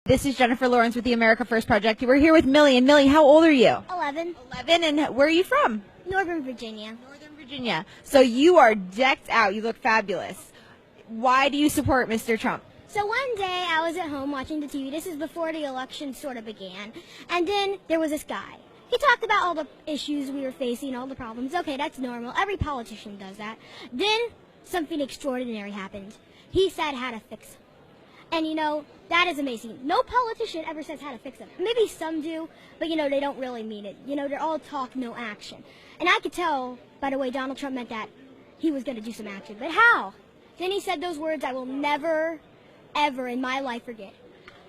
This is Jennifer Lawrence with the America First Project. We're here with Millie. And Millie, how old are you? 11. 11, and where are you from? Northern Virginia. Northern Virginia. So you are decked out. You look fabulous. Why do you support Mr. Trump? So one day I was at home watching the TV. This is before the election sort of began. And then there was this guy. He talked about all the issues we were facing, all the problems. Okay, that's normal. Every politician does that. Then something extraordinary happened. He said how to fix them. And, that is amazing. No politician ever says how to fix them. Maybe some do, but, they don't really mean it. They're all talk, no action. And I could tell by the way Donald Trump meant that he was going to do some action. But how? Then he said those words I will never, ever in my life forget.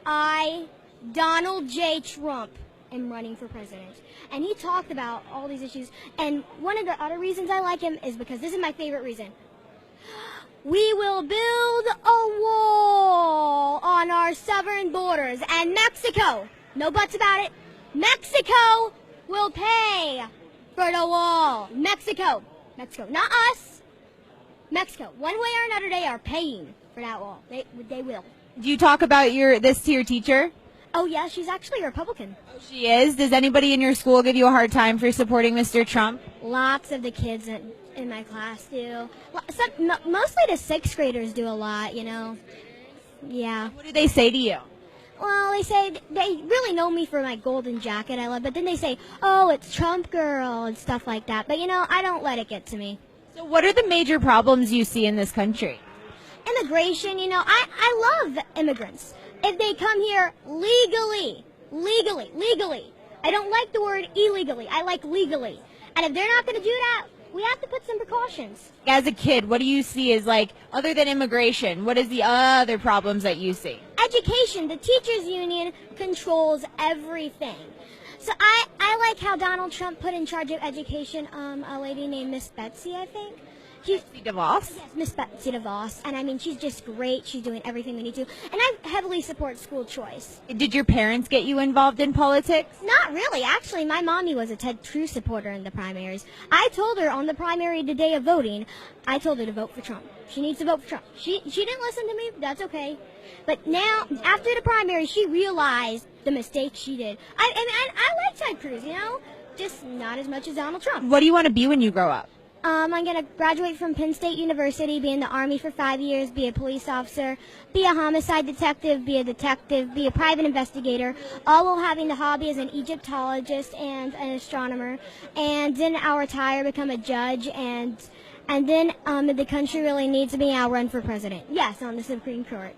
I, Donald J. Trump, am running for president. And he talked about all these issues. And one of the other reasons I like him is because this is my favorite reason. We will build a wall on our southern borders, and Mexico, no buts about it, Mexico will pay for the wall. Mexico, not us. Mexico, one way or another, they are paying for that wall. They will. Do you talk about this to your teacher? Oh, yeah, she's actually a Republican. Oh, she is? Does anybody in your school give you a hard time for supporting Mr. Trump? Lots of the kids in my class do. Mostly the sixth graders do a lot, Yeah. What do they say to you? Well, they say they really know me for my golden jacket I love, but then they say, oh, it's Trump girl and stuff like that. But, I don't let it get to me. So what are the major problems you see in this country? Immigration, I love immigrants. If they come here legally. I don't like the word illegally. I like legally. And if they're not going to do that, we have to put some precautions. As a kid, what do you see as other than immigration, what is the other problems that you see? Education. The teachers union controls everything. So I like how Donald Trump put in charge of education a lady named Miss Betsy, I think. Betsy DeVos? Yes, Miss Betsy DeVos. And she's just great. She's doing everything we need to. And I heavily support school choice. Did your parents get you involved in politics? Not really. Actually, my mommy was a Ted Cruz supporter in the primaries. I told her on the primary the day of voting, I told her to vote for Trump. She needs to vote for Trump. She didn't listen to me. That's okay. But now, after the primary, she realized the mistake she did. I like Ted Cruz, just not as much as Donald Trump. What do you want to be when you grow up? I'm going to graduate from Penn State University, be in the Army for 5 years, be a police officer, be a homicide detective, be a private investigator, all while having the hobby as an Egyptologist and an astronomer. And then I'll retire, become a judge, and then if the country really needs me, I'll run for president. Yes, on the Supreme Court.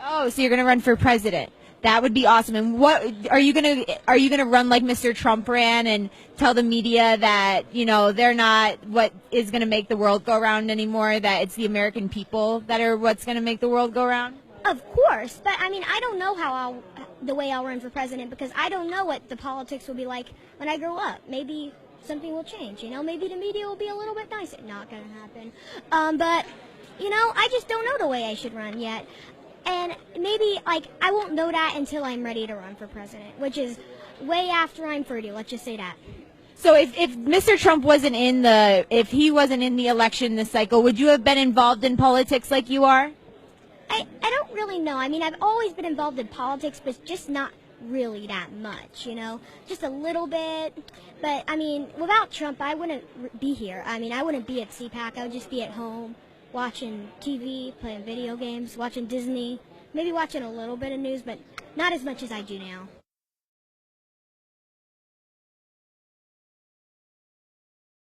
Oh, so you're going to run for president. That would be awesome. And what are you going to run like Mr. Trump ran and tell the media that, they're not what is going to make the world go around anymore, that it's the American people that are what's going to make the world go around? Of course. But I don't know the way I'll run for president, because I don't know what the politics will be like when I grow up. Maybe something will change, maybe the media will be a little bit nicer. Not going to happen. But I just don't know the way I should run yet. And maybe, I won't know that until I'm ready to run for president, which is way after I'm 30, let's just say that. So if Mr. Trump wasn't if he wasn't in the election this cycle, would you have been involved in politics like you are? I don't really know. I've always been involved in politics, but just not really that much, just a little bit. But, without Trump, I wouldn't be here. I wouldn't be at CPAC. I would just be at home, watching TV, playing video games, watching Disney, maybe watching a little bit of news, but not as much as I do now.